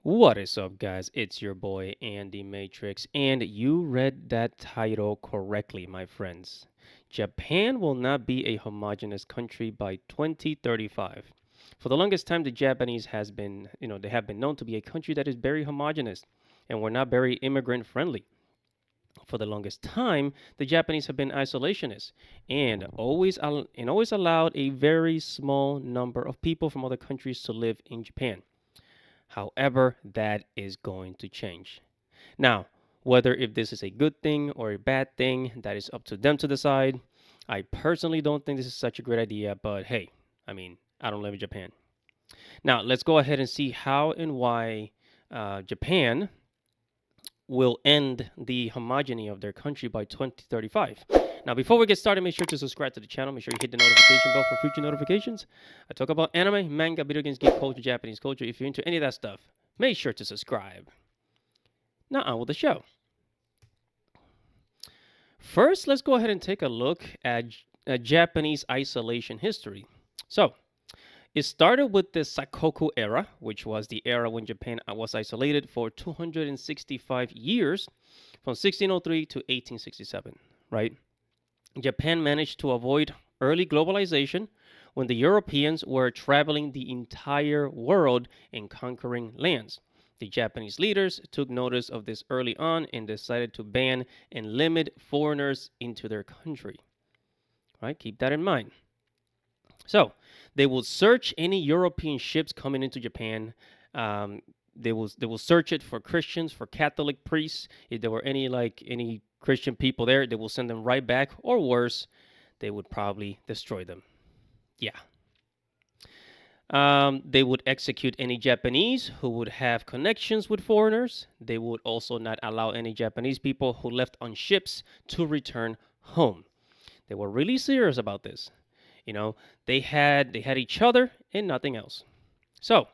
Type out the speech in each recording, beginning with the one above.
What is up, guys? It's your boy Andy Matrix, and you read that title correctly, my friends. Japan will not be a homogenous country by 2035. For the longest time, the Japanese they have been known to be a country that is very homogenous, and we're not very immigrant friendly. For the longest time, the Japanese have been isolationists and always allowed a very small number of people from other countries to live in Japan. However, that is going to change. Now, whether if this is a good thing or a bad thing, that is up to them to decide. I personally don't think this is such a great idea, but hey, I don't live in Japan. Now, let's go ahead and see how and why Japan will end the homogeny of their country by 2035. Now, before we get started, make sure to subscribe to the channel. Make sure you hit the notification bell for future notifications. I talk about anime, manga, video games, geek culture, Japanese culture. If you're into any of that stuff, make sure to subscribe. Now, on with the show. First, let's go ahead and take a look at Japanese isolation history. So, it started with the sakoku era, which was the era when Japan was isolated for 265 years, from 1603 to 1867, right? Japan managed to avoid early globalization when the Europeans were traveling the entire world and conquering lands. The Japanese leaders took notice of this early on and decided to ban and limit foreigners into their country. Right? Keep that in mind. So they will search any European ships coming into Japan. They will search it for Christians, for Catholic priests. If there were any Christian people there, they will send them right back, or worse, they would probably destroy them. Yeah. They would execute any Japanese who would have connections with foreigners. They would also not allow any Japanese people who left on ships to return home. They were really serious about this. They had each other and nothing else. So,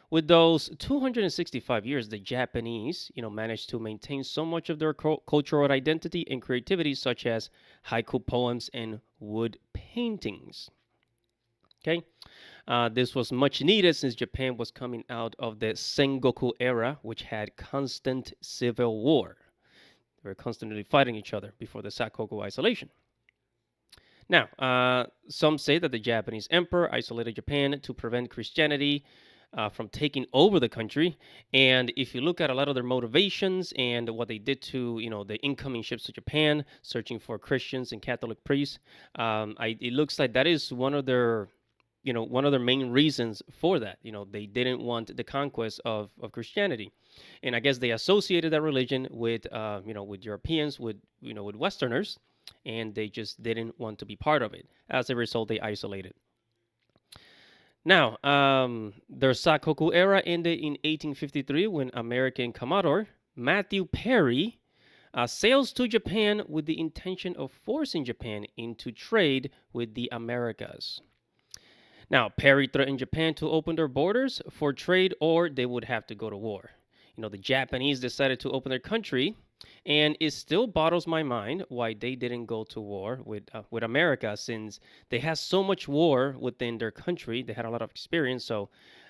with those 265 years, the Japanese, managed to maintain so much of their cultural identity and creativity, such as haiku poems and wood paintings. Okay, this was much needed since Japan was coming out of the Sengoku era, which had constant civil war. They were constantly fighting each other before the Sakoku isolation. Now, some say that the Japanese emperor isolated Japan to prevent Christianity from taking over the country. And if you look at a lot of their motivations and what they did to, the incoming ships to Japan, searching for Christians and Catholic priests, it looks like that is one of their main reasons for that. They didn't want the conquest of Christianity, and I guess they associated that religion with with Europeans, with Westerners, and they just didn't want to be part of it. As a result, they isolated. Now, their Sakoku era ended in 1853 when American Commodore Matthew Perry sails to Japan with the intention of forcing Japan into trade with the Americas. Now, Perry threatened Japan to open their borders for trade or they would have to go to war. The Japanese decided to open their country, and it still boggles my mind why they didn't go to war with America, since they had so much war within their country. They had a lot of experience, so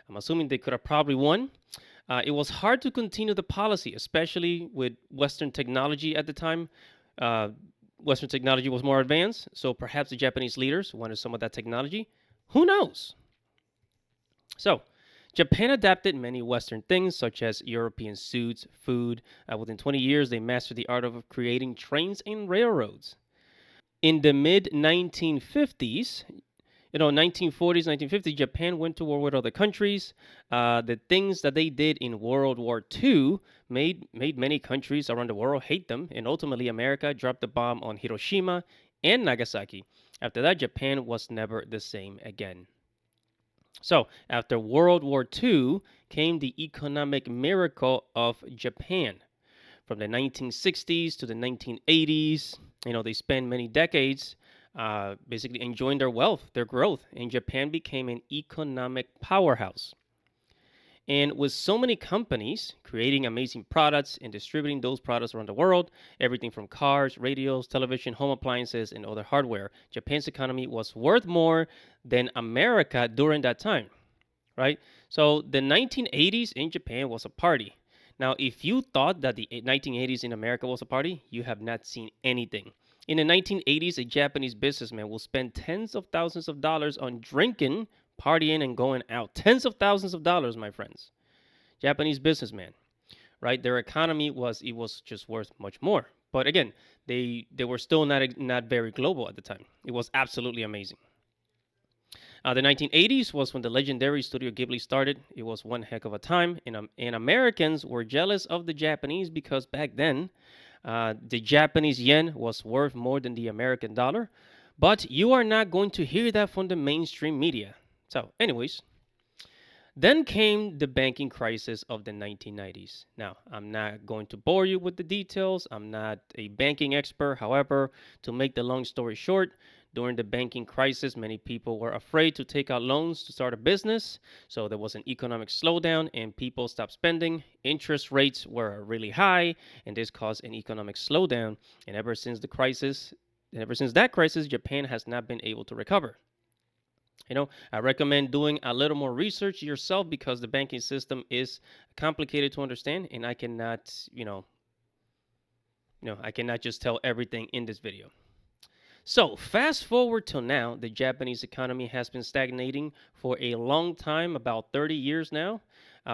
I'm assuming they could have probably won. It was hard to continue the policy, especially with Western technology at the time. Western technology was more advanced, so perhaps the Japanese leaders wanted some of that technology. Who knows? So, Japan adapted many Western things, such as European suits, food. Within 20 years, they mastered the art of creating trains and railroads. In the mid 1950s, 1940s, 1950s, Japan went to war with other countries. The things that they did in World War II made many countries around the world hate them, and ultimately, America dropped the bomb on Hiroshima and Nagasaki. After that, Japan was never the same again. So, after World War II came the economic miracle of Japan. From the 1960s to the 1980s, they spent many decades basically enjoying their wealth, their growth, and Japan became an economic powerhouse. And with so many companies creating amazing products and distributing those products around the world, everything from cars, radios, television, home appliances, and other hardware, Japan's economy was worth more than America during that time. right? So the 1980s in Japan was a party. Now, if you thought that the 1980s in America was a party, you have not seen anything. In the 1980s, a Japanese businessman will spend tens of thousands of dollars on drinking, partying, and going out. Tens of thousands of dollars, my friends. Japanese businessman, right? Their economy was just worth much more. But again, they were still not very global at the time. It was absolutely amazing. The 1980s was when the legendary Studio Ghibli started. It was one heck of a time, and Americans were jealous of the Japanese because back then, the Japanese yen was worth more than the American dollar. But you are not going to hear that from the mainstream media. So, anyways, then came the banking crisis of the 1990s. Now, I'm not going to bore you with the details. I'm not a banking expert. However, to make the long story short, during the banking crisis, many people were afraid to take out loans to start a business. So there was an economic slowdown and people stopped spending. Interest rates were really high, and this caused an economic slowdown. And ever since that crisis, Japan has not been able to recover. I recommend doing a little more research yourself because the banking system is complicated to understand, and I cannot just tell everything in this video. So, fast forward till now, the Japanese economy has been stagnating for a long time, about 30 years now.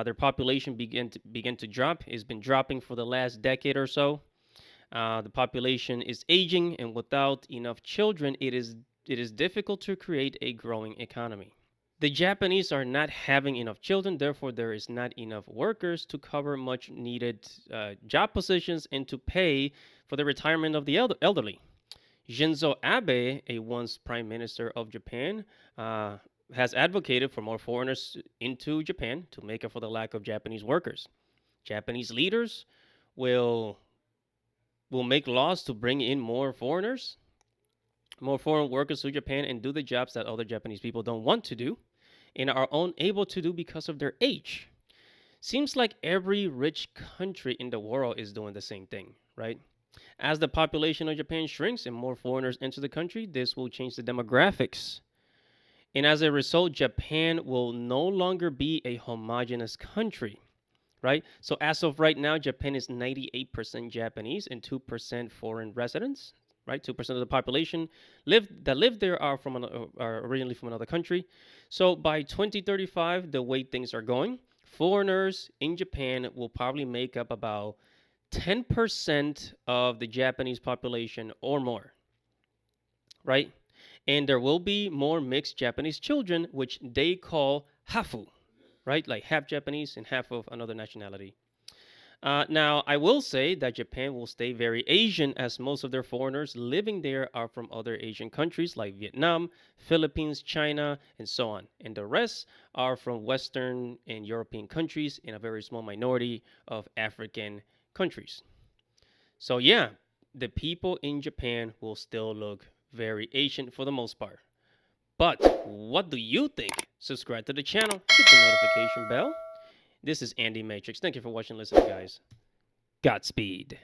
Their population began to drop. It's been dropping for the last decade or so. The population is aging, and without enough children, it is difficult to create a growing economy. The Japanese are not having enough children, therefore, there is not enough workers to cover much needed job positions and to pay for the retirement of the elderly. Shinzo Abe, a once prime minister of Japan, has advocated for more foreigners into Japan to make up for the lack of Japanese workers. Japanese leaders will make laws to bring in more foreign workers to Japan and do the jobs that other Japanese people don't want to do and are unable to do because of their age. Seems like every rich country in the world is doing the same thing, right? As the population of Japan shrinks and more foreigners enter the country, this will change the demographics. And as a result, Japan will no longer be a homogenous country, right? So as of right now, Japan is 98% Japanese and 2% foreign residents, right? 2% of the population that live there are originally from another country. So by 2035, the way things are going, foreigners in Japan will probably make up about 10% of the Japanese population or more, right? And there will be more mixed Japanese children, which they call hafu, right? Like half Japanese and half of another nationality. Now, I will say that Japan will stay very Asian as most of their foreigners living there are from other Asian countries like Vietnam, Philippines, China, and so on. And the rest are from Western and European countries and a very small minority of African countries. So, yeah, the people in Japan will still look very Asian for the most part. But what do you think? Subscribe to the channel, hit the notification bell. This is Andy Matrix. Thank you for watching and listening, guys. Godspeed.